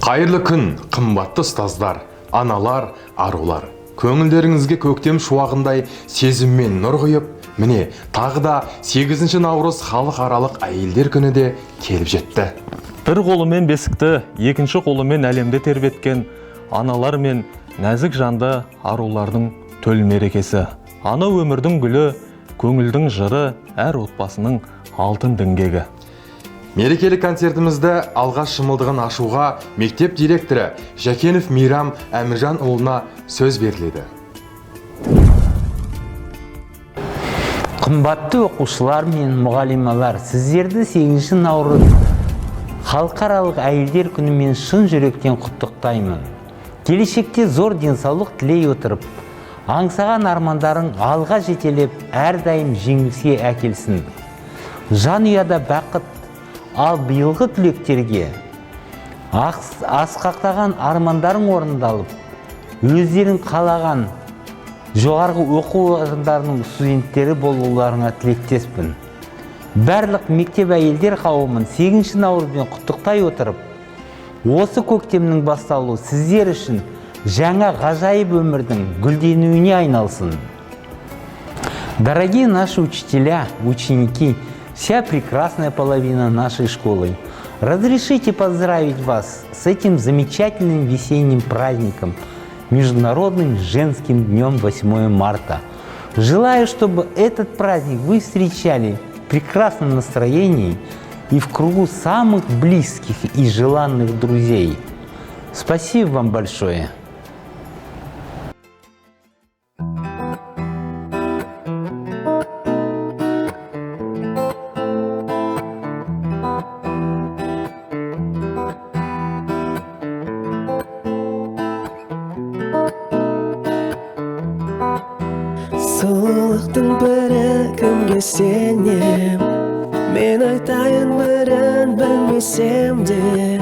Қайырлы күн, қымбатты ұстаздар, аналар, арулар. Көңілдеріңізге көктем шуағындай сезіммен нұр құйып, міне тағы да 8 наурыз халықаралық әйелдер күні де келіп жетті. Бір қолымен бесікті, екінші қолымен әлемді тербеткен аналар мен нәзік жанды арулардың төл мерекесі. Ана өмірдің гүлі, көңілдің жыры, әр отбасының алтын діңгегі. Мерекелік концертімізді алғаш шымылдығын ашуға мектеп директоры Жәкенов Мейрам Әміржан ұлына сөз беріледі. Қымбатты оқушылар мен мұғалималар, сіздерді 8 наурыз халықаралық әйелдер күнімен шын жүректен құттықтаймын. Келешекте зор денсаулық тілей отырып, аңсаған армандарың алға жетелеп, әрдайым жеңіске әкелсін. Жанұяда бақыт, ал биылғы түлектерге асқақтаған армандарың орындалып, өздерің қалаған жоғарғы оқу орындарының студенттері болуларыңа тілектеспін. Барлық мектеп әйелдер қауымын 8 наурызбен құттықтай отырып, осы көктемнің басталуы сіздер үшін жаңа ғажайып өмірдің гүлденуіне айналсын. Дорогие наши учителя, ученики, вся прекрасная половина нашей школы, разрешите поздравить вас с этим замечательным весенним праздником, Международным женским днем 8 марта. Желаю, чтобы этот праздник вы встречали в прекрасном настроении и в кругу самых близких и желанных друзей. Спасибо вам большое. Сұлулықтың бірі кімге сенем, мен айтайын бірін білмесем де.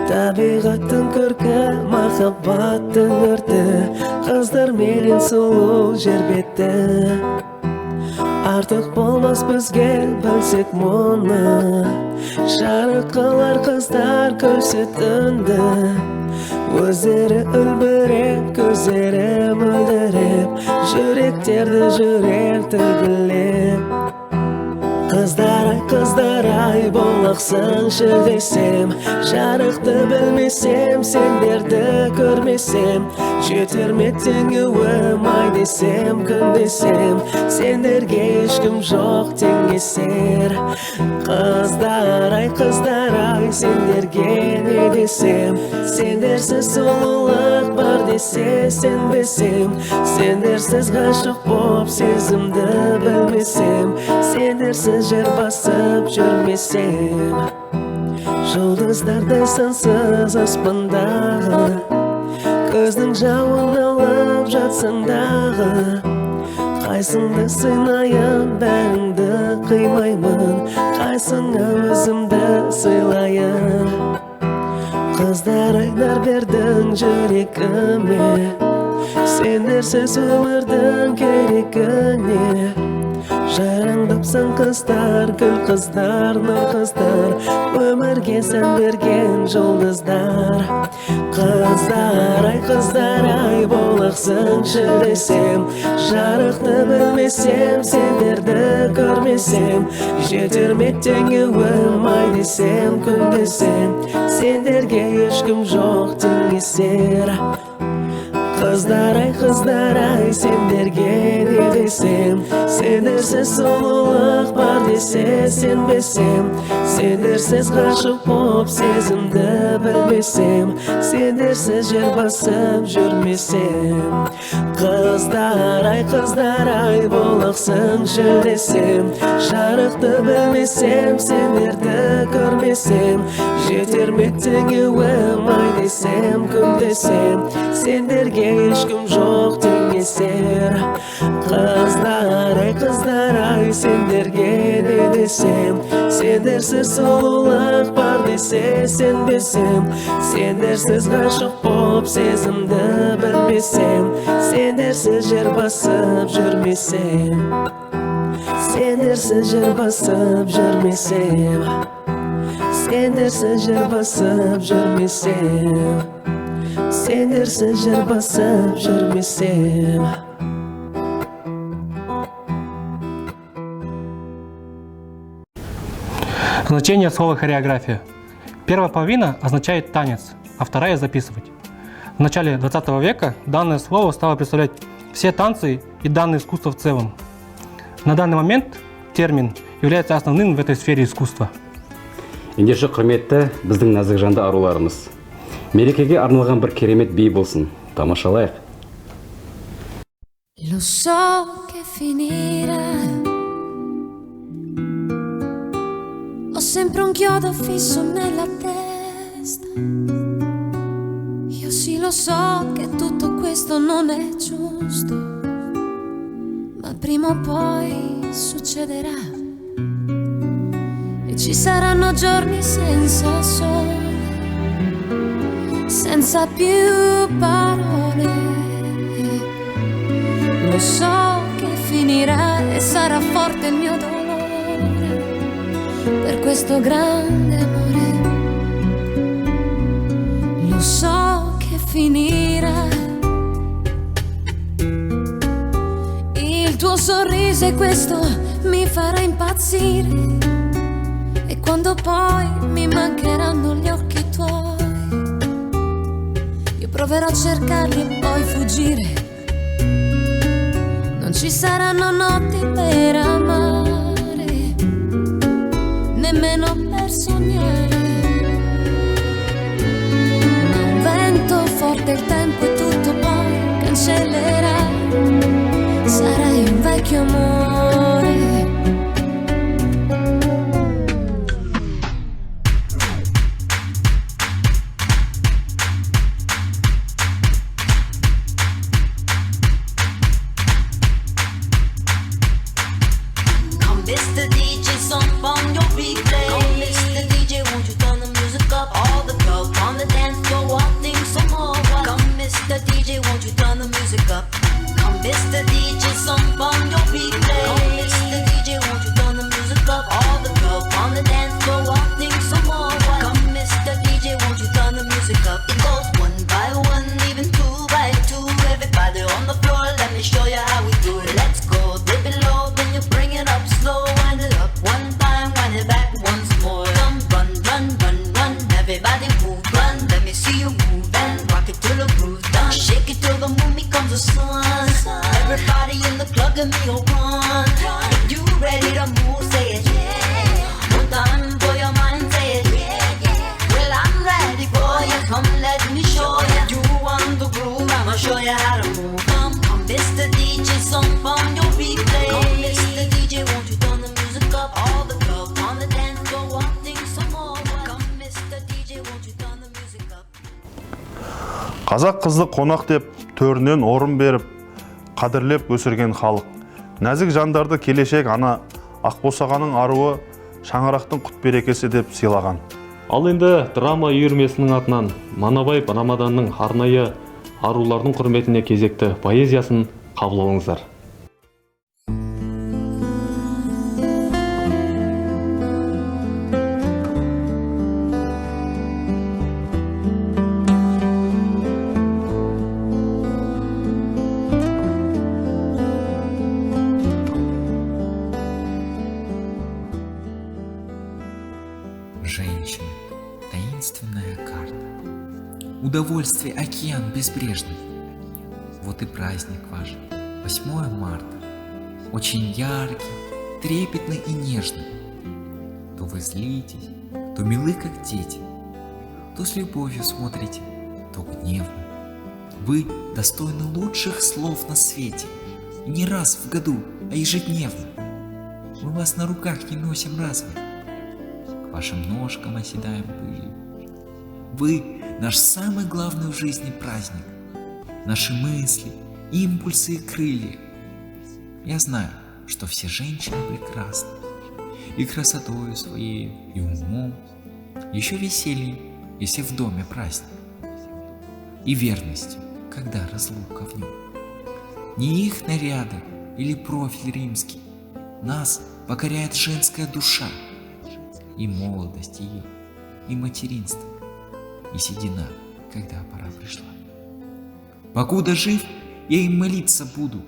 Табиғаттың көркі, махаббаттың өрті, қыздар менен сұлу жер беті. Артық болмас бізге білсек мұны, жарық қылар қыздар көрсетінді. Өздері үлбіреп, көздері мөлдіреп, жүректерді жүрер тілгілеп. Қыздар ай, болақсыншы десем, жарықты білмесем, сендерді көрмесем, жетер ме теңеуім ай десем, күн десем, сендерге ешкім жоқ теңесер. Қыздар ай, сендерге не десем, сендерсіз сұлулық бар десе сенбесем, сендерсіз ғашық боп сезімді білмесем, сендерсіз жер басып жүрмесем. Жұлдыздардай сансыз аспандағы, көздің жауын алып жатсаң дағы. Қайсыңды сыйнайын, бәріңді қимаймын, қайсыңа өзімді сыйлайын. Қыздар айдар бердің жүрегіме, сендерсіз өмірдің керегіне. Жараңдапсың қыздар, гүл қыздар, нұр қыздар, өмірге сән берген жұлдыздар. Қыздар ай, болақсыншы десем, жарықты білмесем, сендерді көрмесем, жетер ме теңеуім ай десем, күн десем, сендерге ешкім жоқ теңесер. Қыздар ай, сендерге не десем, сендерсіз сұлулық бар десе сенбесем, сендерсіз ғашық боп сезімді білмесем, сендерсіз жер басып жүрмесем. Қыздар ай, болақсыншы десем, жарықты білмесем, сендерді көрмесем, жетер ме теңеуім ай десем, күн десем, сендерге ешкім жоқ теңесер. Қыздар ай, сендерге не десем, сендерсіз сұлулық бар десе сенбесем, сендерсіз ғашық боп сезімді білмесем, сендерсіз жер басып жүрмесем, сендерсіз жер басып жүрмесем. Senderse jır basıp jürmesem, senderse jır basıp jürmesem. Значение слова хореография. Первая половина означает танец, а вторая записывать. В начале 20 века данное слово стало представлять все танцы и данное искусство в целом. На данный момент термин является основным в этой сфере искусства. Ендеше құрметті біздің нәзік жанды аруларымыз. Мерекеге арналған бір керемет би болсын. Тамашалайық. Lo so che finirà. Ho sempre un chiodo fisso nella testa. Io sì lo so che tutto questo non è giusto, ma prima o poi succederà. E ci saranno giorni senza sole, senza più parole. Lo so che finirà e sarà forte il mio dolore per questo grande amore. Lo so che finirà. Il tuo sorriso e questo mi farà impazzire. E quando poi mi mancheranno gli occhi tuoi, io proverò a cercarli e poi fuggire. Non ci saranno notti per amare, nemmeno per sognare. Ma un vento forte il tempo e tutto poi cancellerà. Sarai un vecchio amore. Mr. DJ, some on your replay. Come, Mr. DJ, won't you turn the music up? All the girls on the dance floor wanting some more. Come, Mr. DJ, won't you turn the music up? Come, Mr. DJ, some on your replay. Come, Mr. DJ, won't you turn the music up? All the girls on the dance floor wanting some more. Come, Mr. DJ, won't you turn the music up? It goes one by one, even two by two. Everybody on the floor, let me show you how we do it. Let's go, dip it low, then you bring it up slow. Wind it up one time, wind it back once more. Come, run, run, run, run. Everybody move, run. Let me see you move and rock it till the groove's done. Shake it till the moon becomes the sun. Everybody in the club, give me a run. If you ready to move, say it. No time for your mind, say it. Well, I'm ready for you. Come, let me show you. You want the groove, I'ma show you how to move. Come, Mr. DJ, some on your replay. Come, Mr. DJ, won't you turn the music up? All the girls on the dance floor wanting some more. Come, Mr. DJ, won't you turn the music up? Қазақ қызды қонақ деп төрінен орын беріп, қадірлеп өсірген халық. Нәзік жандарды келешек ана Ақбосағаның аруы шаңырақтың құт берекесі деп сыйлаған. Ал енді драма үйірмесінің атынан Манабай Рамаданның арнайы арулардың құрметіне кезекті поэзиясын қабыл алыңыздар. Женщина, таинственная карта. Удовольствие океан безбрежный. Вот и праздник ваш, 8 марта. Очень яркий, трепетный и нежный. То вы злитесь, то милы, как дети. То с любовью смотрите, то гневно. Вы достойны лучших слов на свете. И не раз в году, а ежедневно. Мы вас на руках не носим разве? К вашим ножкам оседаем пылью. Вы наш самый главный в жизни праздник. Наши мысли, импульсы и крылья. Я знаю, что все женщины прекрасны. И красотою своей, и умом. Еще веселье, если в доме праздник. И верностью, когда разлука в нем. Не их наряды или профиль римский. Нас покоряет женская душа. И молодость ее, и материнство, и седина, когда пора пришла. Покуда жив, я им молиться буду,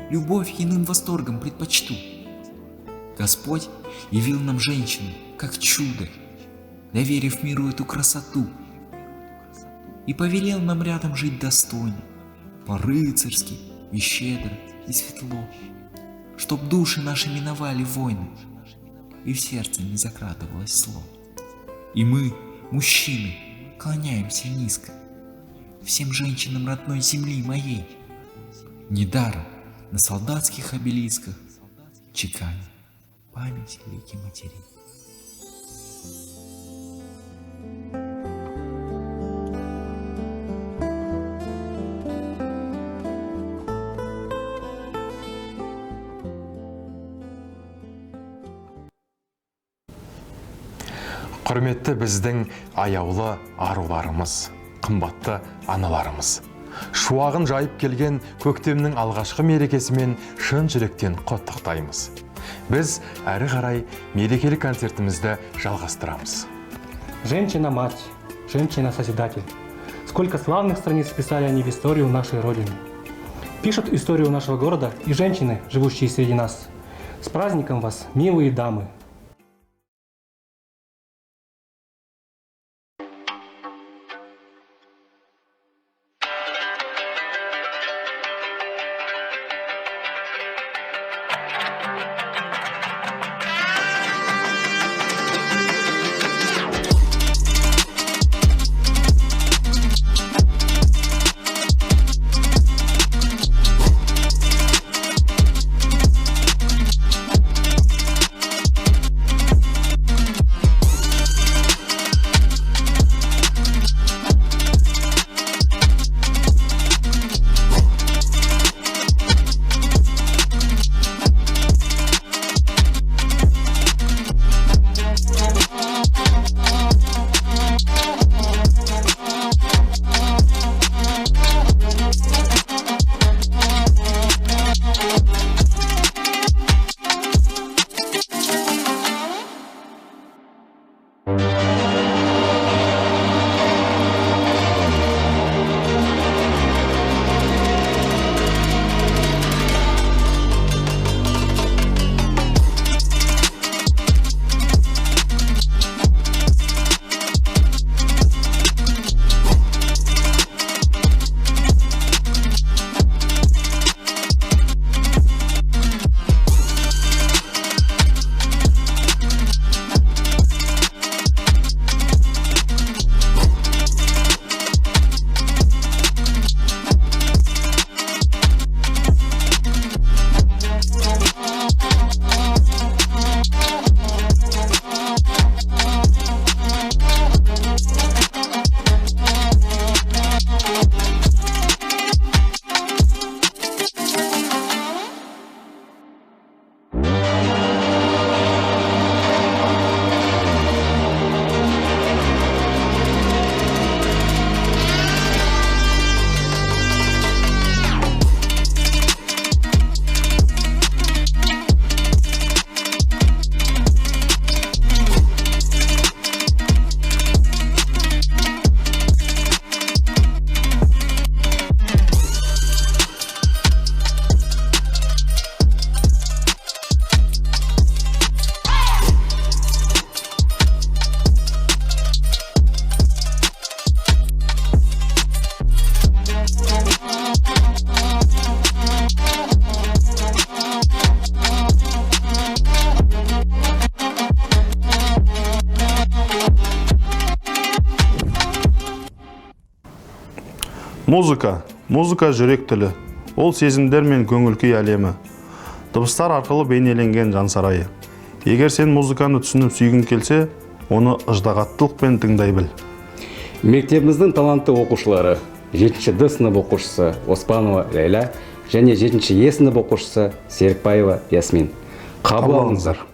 любовь иным восторгом предпочту. Господь явил нам женщину, как чудо, доверив миру эту красоту, и повелел нам рядом жить достойно, по-рыцарски и щедро и светло, чтоб души наши миновали войны, и в сердце не закрадывалось зло. И мы, мужчины, клоняемся низко всем женщинам родной земли моей. Недаром на солдатских обелисках чеканим память великих матерей. Құрметті біздің аяулы аруларымыз, қымбатты аналарымыз. Шуағын жайып келген көктемнің алғашқы мерекесімен шын жүректен құттықтаймыз. Біз әрі қарай мерекелік концертімізді жалғастырамыз. Женщина-мать, женщина-созидатель. Сколько славных страниц писали они в историю нашей Родины. Пишут историю нашего города и женщины, живущие среди нас. С праздником вас, милые дамы! Музыка жүрек тілі. Ол сезімдер мен көңіл күй әлемі. Дыбыстар арқылы бейнеленген жан сарайы. Егер сен музыканы түсініп сүйгің келсе, оны ыждағаттылықпен тыңдай біл. Мектебіміздің талантты оқушылары 7-ші Д сынып оқушысы Оспанова Лейла және 7-ші Е сынып оқушысы Серікбаева Ясмин. Қабыл алыңыздар.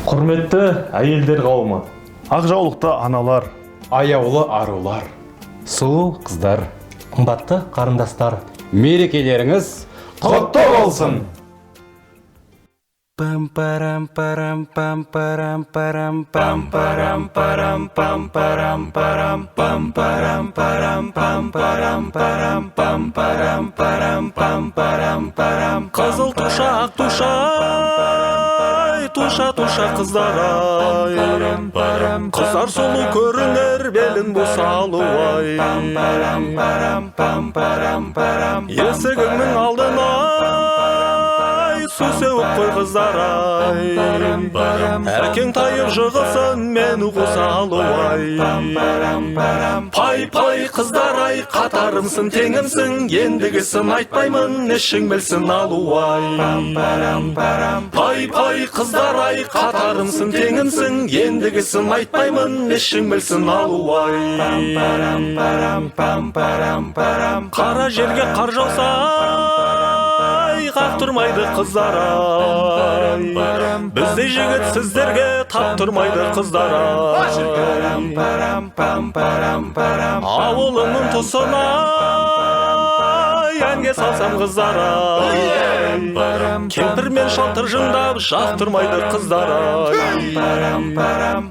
Құрметті әйелдер қауымы, ақ жаулықты аналар, аяулы арулар, Сұлу қыздар, Қымбатты қарындастар. Мерекелеріңіз құтты болсын! Pam param param pam param param pam param param pam param param pam param param pam param param pam param param pam param param Қызыл тушақ тушай, туша қыздар ай. Қыздар сұлу көрінер белін босалу ай. Есігіңнің алдына су сеуіп қой қыздар ай. Әркең тайып жығылсын мені қосалу ай. Пай қыздар ай, қатарымсың теңімсің, ендігісін айтпаймын, ішің білсін алу ай. Пай қыздар ай, қатарымсың теңімсің, ендігісін айтпаймын, ішің білсін алу ай. Қара жерге қар жауса қақтырмайды қыздар ай. Біздей жігіт сіздерге таптырмайды қыздар ай. Ауылымның тұсына әнге салсам қыздар ай. Кемпір мен шалтыр жыңдап жақтырмайды қыздар ай.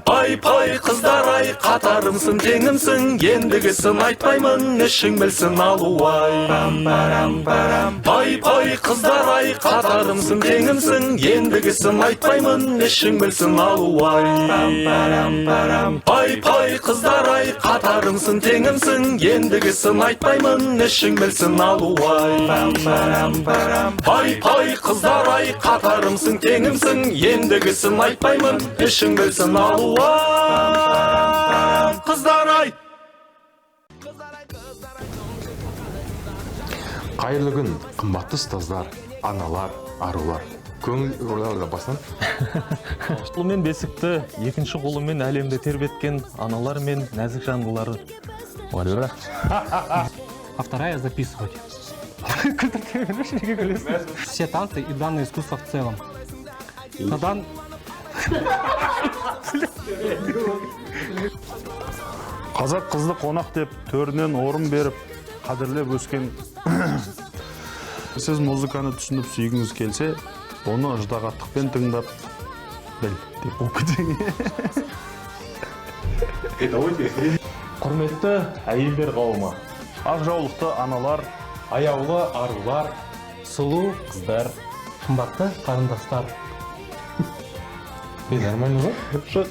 Пай қыздар ай, қатарымсың теңімсің, ендігісін айтпаймын, ішің білсін алу ай. Пай қыздар ай, қатарымсың теңімсің, ендігісін айтпаймын, ішің білсін алу ай. Пай қыздар ай, қатарымсың теңімсің, ендігісін айтпаймын, ішің білсін алу ай. Пай қыздар ай, қатарымсың теңімсің, ендігісін айтпаймын, ішің білсін алу ай. Қыздар ай. Қайырлы күн, қымбатты ұстаздар, аналар, арулар. Көңіл басынан. Қолымен бесікті, екінші қолымен әлемді тербеткен аналар мен нәзік жандылары. А вторая записывать. Все танцы и данное искусство в целом. қазақ қызды қонақ деп төрінен орын беріп, қадірлеп өскен. Сіз музыканы түсініп сүйгіңіз келсе, оны ыждағаттықпен тыңдап біл деп оқыдың. Құрметті әйелдер қауымы, Ақ жаулықты аналар, Аяулы арулар, Сұлу қыздар, Қымбатты қарындастар. нормально ба? шық.